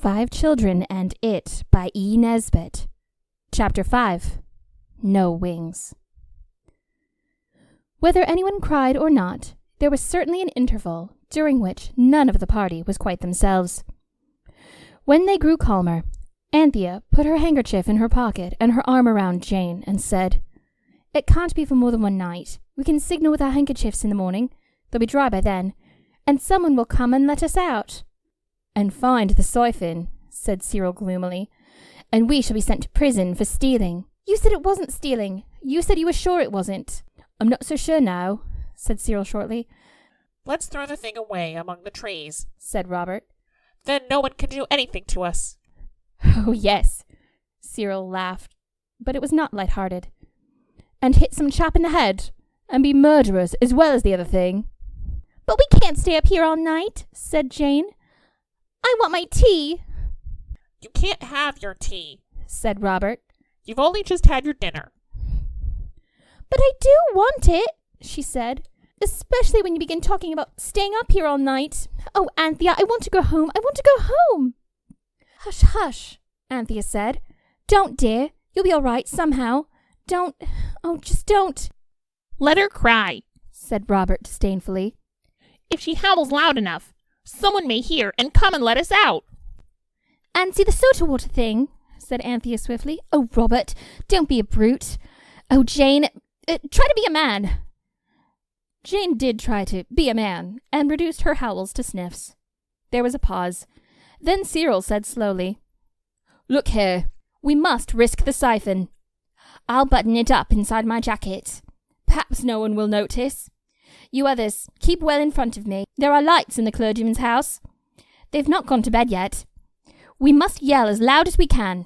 5 Children and It by E. Nesbit. Chapter 5. No Wings. Whether anyone cried or not, there was certainly an interval during which none of the party was quite themselves. When they grew calmer, Anthea put her handkerchief in her pocket and her arm around Jane and said, "It can't be for more than one night. We can signal with our handkerchiefs in the morning. They'll be dry by then, and someone will come and let us out." "And find the siphon," said Cyril gloomily, "and we shall be sent to prison for stealing." "You said it wasn't stealing. You said you were sure it wasn't." "I'm not so sure now," said Cyril shortly. "Let's throw the thing away among the trees," said Robert. "Then no one can do anything to us." "Oh, yes," Cyril laughed, but it was not light-hearted. "And hit some chap in the head, and be murderers as well as the other thing." "But we can't stay up here all night," said Jane. "I want my tea." "You can't have your tea," said Robert. "You've only just had your dinner." "But I do want it," she said, "especially when you begin talking about staying up here all night. Oh, Anthea, I want to go home. I want to go home." "Hush, hush," Anthea said. "Don't, dear. You'll be all right somehow. Don't. Oh, just don't." "Let her cry," said Robert disdainfully. "If she howls loud enough, someone may hear and come and let us out." "And see the soda water thing," said Anthea swiftly. "Oh, Robert, don't be a brute. Oh, Jane, try to be a man." Jane did try to be a man, and reduced her howls to sniffs. There was a pause. Then Cyril said slowly, "Look here, we must risk the siphon. I'll button it up inside my jacket. Perhaps no one will notice. You others, keep well in front of me. There are lights in the clergyman's house. They've not gone to bed yet. We must yell as loud as we can.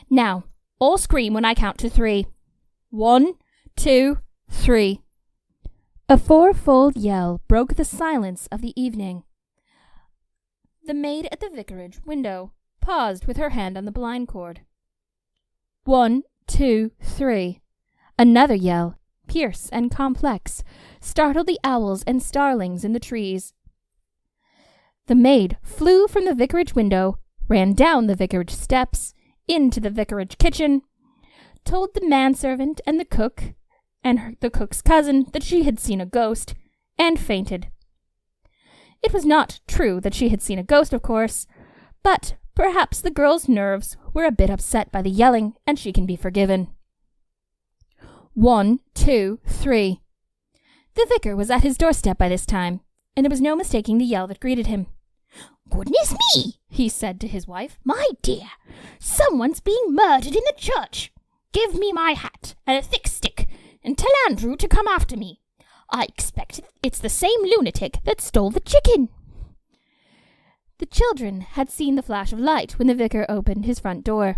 Now, all scream when I count to 3. 1, 2, 3. A fourfold yell broke the silence of the evening. The maid at the vicarage window paused with her hand on the blind cord. 1, 2, 3. Another yell, fierce and complex, startled the owls and starlings in the trees. The maid flew from the vicarage window, ran down the vicarage steps, into the vicarage kitchen, told the manservant and the cook, and the cook's cousin, that she had seen a ghost, and fainted. It was not true that she had seen a ghost, of course, but perhaps the girl's nerves were a bit upset by the yelling, and she can be forgiven. 1, 2, 3. The vicar was at his doorstep by this time, and there was no mistaking the yell that greeted him. "Goodness me," he said to his wife. "My dear, someone's being murdered in the church. Give me my hat and a thick stick, and tell Andrew to come after me. I expect it's the same lunatic that stole the chicken." The children had seen the flash of light when the vicar opened his front door.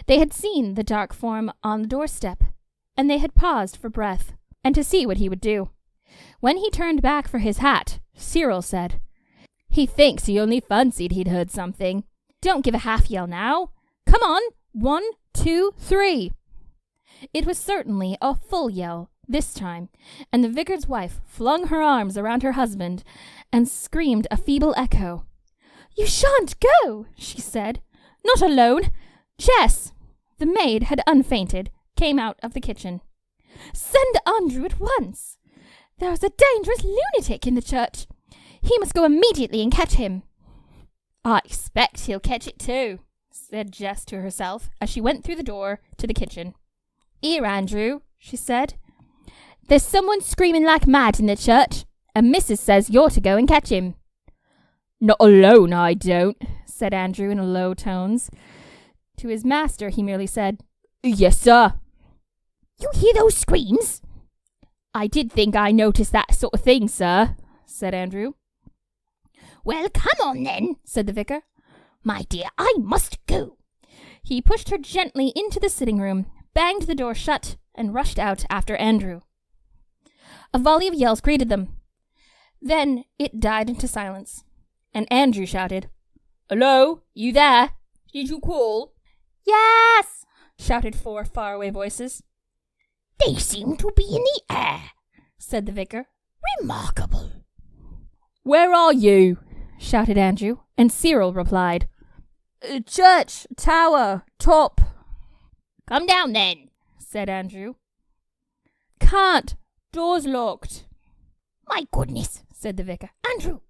They had seen the dark form on the doorstep, and they had paused for breath, and to see what he would do. When he turned back for his hat, Cyril said, "He thinks he only fancied he'd heard something. Don't give a half yell now. Come on, 1, 2, 3. It was certainly a full yell this time, and the vicar's wife flung her arms around her husband and screamed a feeble echo. "You shan't go," she said. "Not alone. Jess," the maid had unfainted, came out of the kitchen. "Send Andrew at once. There is a dangerous lunatic in the church. He must go immediately and catch him." "I expect he'll catch it too," said Jess to herself as she went through the door to the kitchen. "Here, Andrew," she said. "There's someone screaming like mad in the church, and Mrs. says you're to go and catch him." "Not alone, I don't," said Andrew in low tones. To his master he merely said, "Yes, sir." "You hear those screams?" "I did think I noticed that sort of thing, sir," said Andrew. "Well, come on then," said the vicar. "My dear, I must go." He pushed her gently into the sitting room, banged the door shut, and rushed out after Andrew. A volley of yells greeted them. Then it died into silence, and Andrew shouted, "Hello, you there? Did you call?" "Yes," shouted 4 faraway voices. "They seem to be in the air," said the vicar. "Remarkable." "Where are you?" shouted Andrew, and Cyril replied, Church, tower, top. Come down then, said Andrew. Can't. Door's locked. My goodness, said the vicar. Andrew,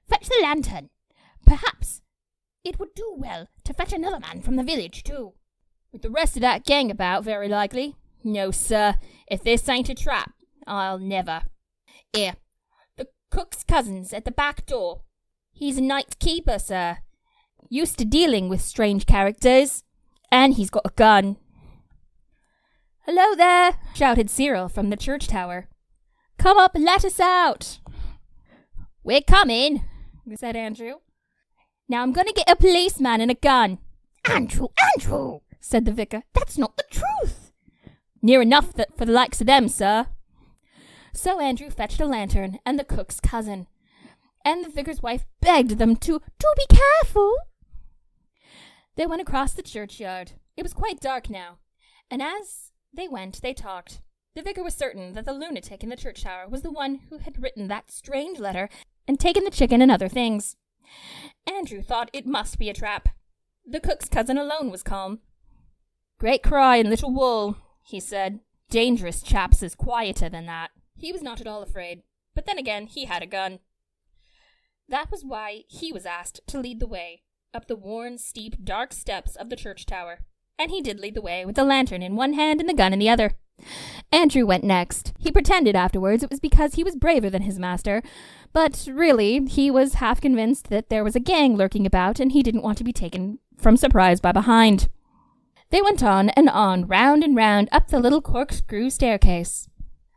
fetch the lantern. Perhaps it would do well to fetch another man from the village too. With the rest of that gang about, very likely. No, sir. If this ain't a trap, I'll never. Here, the cook's cousin's at the back door. He's a night keeper, sir. Used to dealing with strange characters. And he's got a gun. Hello there, shouted Cyril from the church tower. Come up and let us out. We're coming, said Andrew. Now I'm going to get a policeman and a gun. Andrew, said the vicar. That's not the truth. Near enough for the likes of them, sir. So Andrew fetched a lantern and the cook's cousin. And the vicar's wife begged them to be careful. They went across the churchyard. It was quite dark now, and as they went, they talked. The vicar was certain that the lunatic in the church tower was the one who had written that strange letter and taken the chicken and other things. Andrew thought it must be a trap. The cook's cousin alone was calm. Great cry and little wool, he said. Dangerous chaps is quieter than that. He was not at all afraid, but then again he had a gun. That was why he was asked to lead the way up the worn, steep, dark steps of the church tower. And he did lead the way, with the lantern in one hand and the gun in the other. Andrew went next. He pretended afterwards it was because he was braver than his master, but really he was half convinced that there was a gang lurking about and he didn't want to be taken from surprise by behind. They went on, round and round, up the little corkscrew staircase.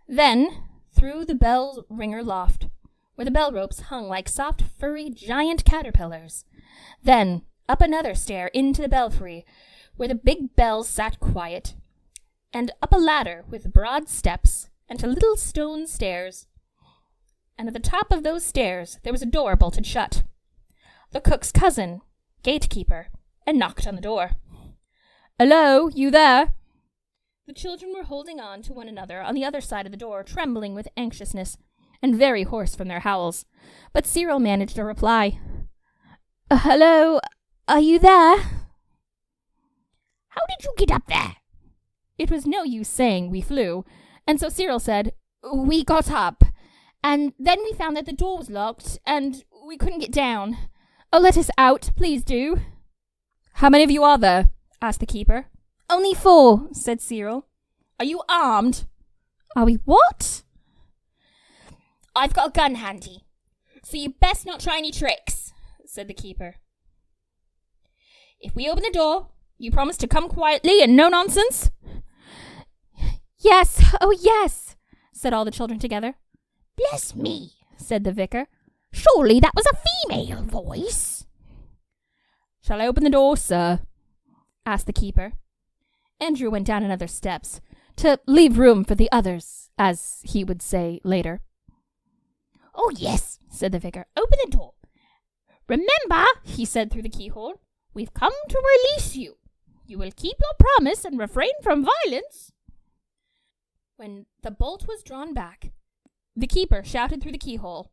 Then, through the bell ringer loft, where the bell ropes hung like soft, furry, giant caterpillars. Then, up another stair into the belfry, where the big bells sat quiet, and up a ladder with broad steps and to little stone stairs. And at the top of those stairs there was a door bolted shut. The cook's cousin, gatekeeper, and knocked on the door. "Hello, you there?" The children were holding on to one another on the other side of the door, trembling with anxiousness, and very hoarse from their howls. But Cyril managed a reply. "Hello, are you there?" "How did you get up there?" It was no use saying we flew, and so Cyril said, "We got up, and then we found that the door was locked, and we couldn't get down. Oh, let us out, please do." "How many of you are there?" asked the keeper. "Only 4, said Cyril. "Are you armed?" "Are we what?" "I've got a gun handy, so you best not try any tricks," said the keeper. "If we open the door, you promise to come quietly and no nonsense?" "Yes, oh yes," said all the children together. "Bless me," said the vicar. "Surely that was a female voice." "Shall I open the door, sir?" asked the keeper. Andrew went down another steps, to leave room for the others, as he would say later. "Oh yes," said the vicar. "Open the door. Remember," he said through the keyhole, "we've come to release you. You will keep your promise and refrain from violence." When the bolt was drawn back, the keeper shouted through the keyhole,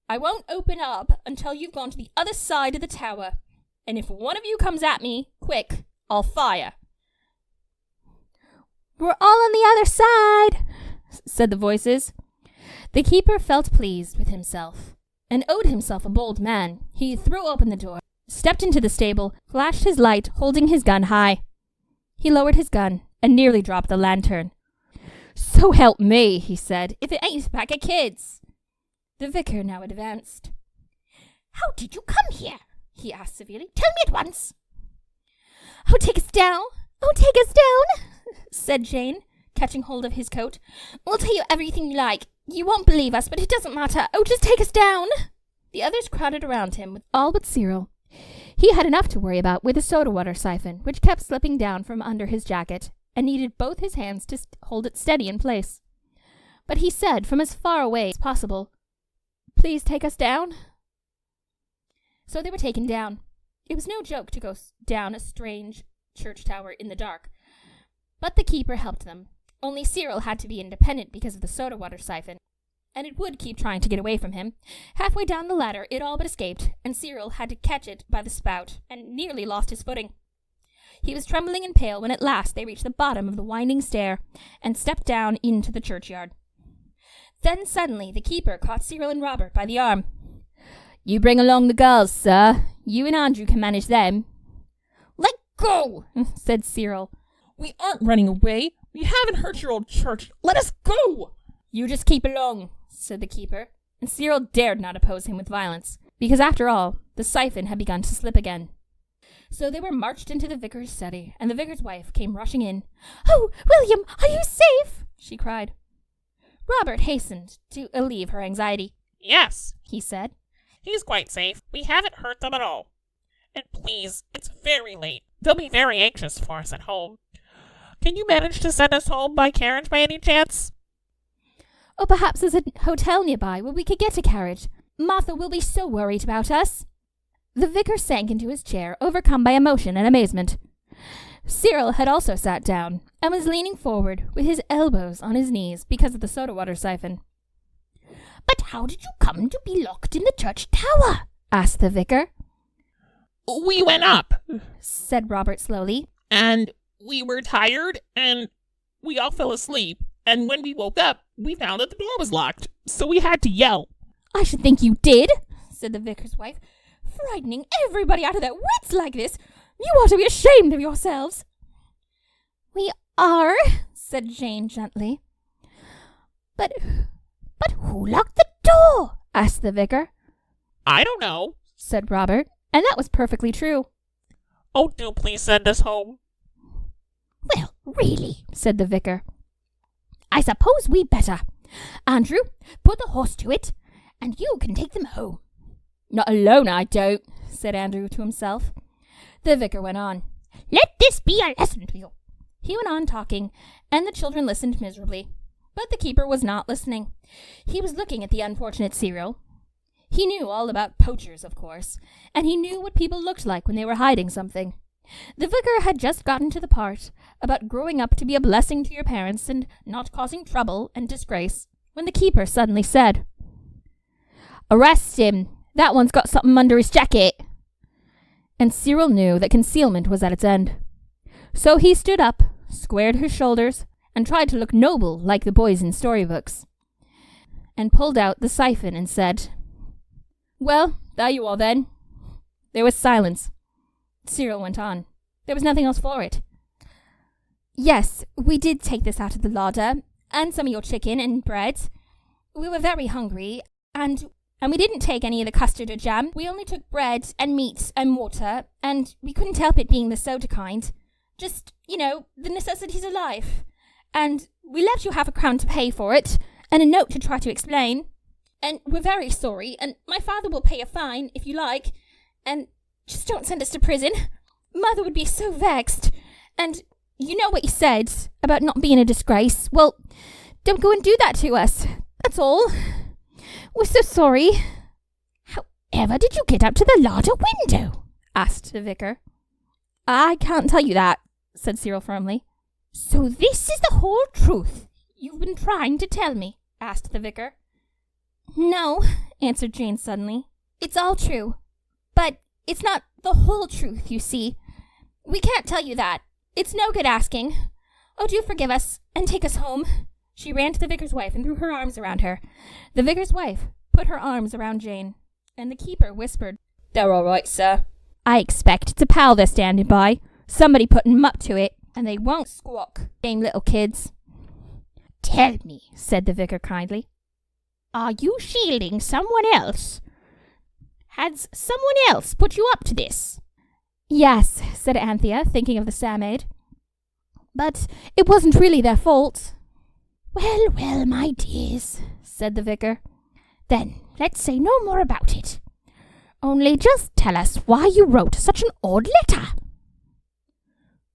"I won't open up until you've gone to the other side of the tower, and if one of you comes at me, quick, I'll fire." "We're all on the other side," said the voices. The keeper felt pleased with himself, and owed himself a bold man. He threw open the door, stepped into the stable, flashed his light, holding his gun high. He lowered his gun and nearly dropped the lantern. "So help me," he said, "if it ain't a pack of kids." The vicar now advanced. "How did you come here?" he asked severely. "Tell me at once." "Oh, take us down! Oh, take us down!" said Jane, catching hold of his coat. "We'll tell you everything you like. You won't believe us, but it doesn't matter. Oh, just take us down!" The others crowded around him, all but Cyril. He had enough to worry about with a soda water siphon, which kept slipping down from under his jacket, and needed both his hands to hold it steady in place. But he said, from as far away as possible, "Please take us down." So they were taken down. It was no joke to go down a strange church tower in the dark. But the keeper helped them. Only Cyril had to be independent because of the soda water siphon. and it would keep trying to get away from him. Halfway down the ladder, it all but escaped, and Cyril had to catch it by the spout, and nearly lost his footing. He was trembling and pale when at last they reached the bottom of the winding stair, and stepped down into the churchyard. Then suddenly the keeper caught Cyril and Robert by the arm. "You bring along the girls, sir. You and Andrew can manage them." Let go, said Cyril. We aren't running away. We haven't hurt your old church. Let us go. "You just keep along," said the keeper, and Cyril dared not oppose him with violence, because after all, the siphon had begun to slip again. So they were marched into the vicar's study, and the vicar's wife came rushing in. "Oh, William, are you safe?" she cried. Robert hastened to alleviate her anxiety. Yes, He said, he's quite safe. We haven't hurt them at all. And please, it's very late. They'll be very anxious for us at home. Can you manage to send us home by carriage by any chance?" "Oh, perhaps there's a hotel nearby where we could get a carriage. Martha will be so worried about us." The vicar sank into his chair, overcome by emotion and amazement. Cyril had also sat down, and was leaning forward with his elbows on his knees because of the soda-water siphon. But how did you come to be locked in the church tower? Asked the vicar. We went up, Said Robert slowly. and we were tired, and we all fell asleep. And when we woke up, we found that the door was locked, so we had to yell. "I should think you did," said the vicar's wife. "Frightening everybody out of their wits like this. You ought to be ashamed of yourselves." "We are," said Jane gently. But who locked the door?" asked the vicar. I don't know. Said Robert, and that was perfectly true. Oh, do please send us home. Well, really, Said the vicar. I suppose we better. Andrew, put the horse to it, and you can take them home. "Not alone, I don't," said Andrew to himself. The vicar went on. Let this be a lesson to you. He went on talking, and the children listened miserably. But the keeper was not listening. He was looking at the unfortunate Cyril. He knew all about poachers, of course, and he knew what people looked like when they were hiding something. The vicar had just gotten to the part about growing up to be a blessing to your parents and not causing trouble and disgrace, when the keeper suddenly said, "Arrest him! That one's got something under his jacket!" And Cyril knew that concealment was at its end. So he stood up, squared his shoulders, and tried to look noble like the boys in storybooks, and pulled out the siphon and said, "Well, there you are then." There was silence. Cyril went on. There was nothing else for it. "Yes, we did take this out of the larder, and some of your chicken and bread. We were very hungry, and we didn't take any of the custard or jam. We only took bread and meat and water, and we couldn't help it being the soda kind. Just, the necessities of life. And we left you £0.50 to pay for it, and a note to try to explain. And we're very sorry, and my father will pay a fine, if you like. And just don't send us to prison. Mother would be so vexed. And you know what you said about not being a disgrace. Well, don't go and do that to us. That's all. We're so sorry." However did you get up to the larder window? Asked the vicar. "I can't tell you that," said Cyril firmly. So this is the whole truth you've been trying to tell me? Asked the vicar. "No," answered Jane suddenly. "It's all true. But it's not the whole truth, you see. We can't tell you that. It's no good asking. Oh, do forgive us, and take us home." She ran to the vicar's wife and threw her arms around her. The vicar's wife put her arms around Jane, and the keeper whispered, "They're all right, sir. I expect it's a pal they're standing by. Somebody putting 'em up to it, and they won't squawk, game little kids." Tell me, Said the vicar kindly. are you shielding someone else? Has someone else put you up to this? "Yes," said Anthea, thinking of the sammaid. "But it wasn't really their fault." Well, my dears, said the vicar. Then let's say no more about it. Only just tell us why you wrote such an odd letter.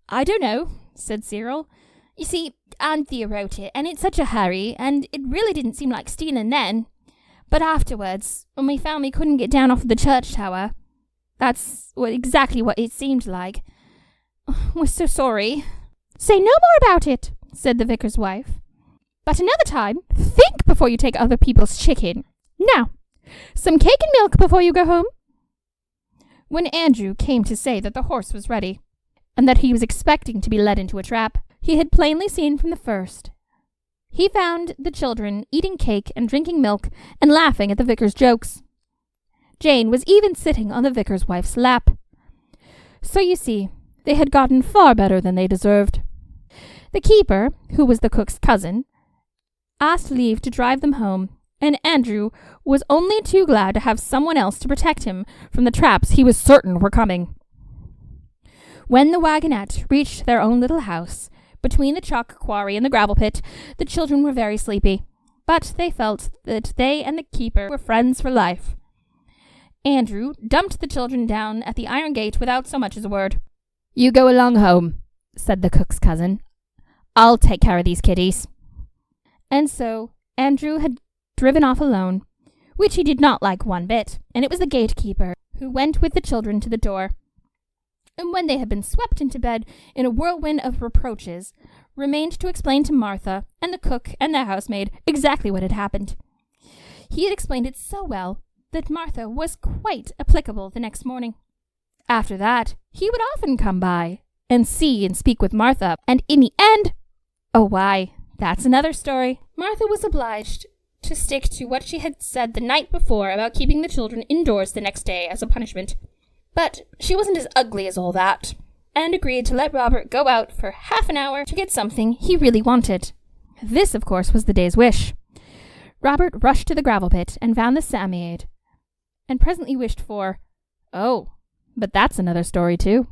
"I don't know," said Cyril. "You see, Anthea wrote it, and it's such a hurry, and it really didn't seem like stealing then. But afterwards, when we found we couldn't get down off the church tower, that's exactly what it seemed like. We're so sorry." Say no more about it, said the vicar's wife. "But another time, think before before you take other people's chicken. Now, some cake and milk before you go home." When Andrew came to say that the horse was ready, and that he was expecting to be led into a trap, he had plainly seen from the first. He found the children eating cake and drinking milk and laughing at the vicar's jokes. Jane was even sitting on the vicar's wife's lap. So you see, they had gotten far better than they deserved. The keeper, who was the cook's cousin, asked leave to drive them home, and Andrew was only too glad to have someone else to protect him from the traps he was certain were coming. When the wagonette reached their own little house, between the chalk quarry and the gravel pit, the children were very sleepy, but they felt that they and the keeper were friends for life. Andrew dumped the children down at the iron gate without so much as a word. "You go along home," said the cook's cousin. "I'll take care of these kiddies." And so Andrew had driven off alone, which he did not like one bit, and it was the gatekeeper who went with the children to the door, and when they had been swept into bed in a whirlwind of reproaches, remained to explain to Martha and the cook and the housemaid exactly what had happened. He had explained it so well that Martha was quite applicable the next morning. After that, he would often come by and see and speak with Martha, and in the end, oh why, that's another story. Martha was obliged to stick to what she had said the night before about keeping the children indoors the next day as a punishment. But she wasn't as ugly as all that, and agreed to let Robert go out for half an hour to get something he really wanted. This, of course, was the day's wish. Robert rushed to the gravel pit and found the Psalmodiad, and presently wished for, oh, but that's another story too.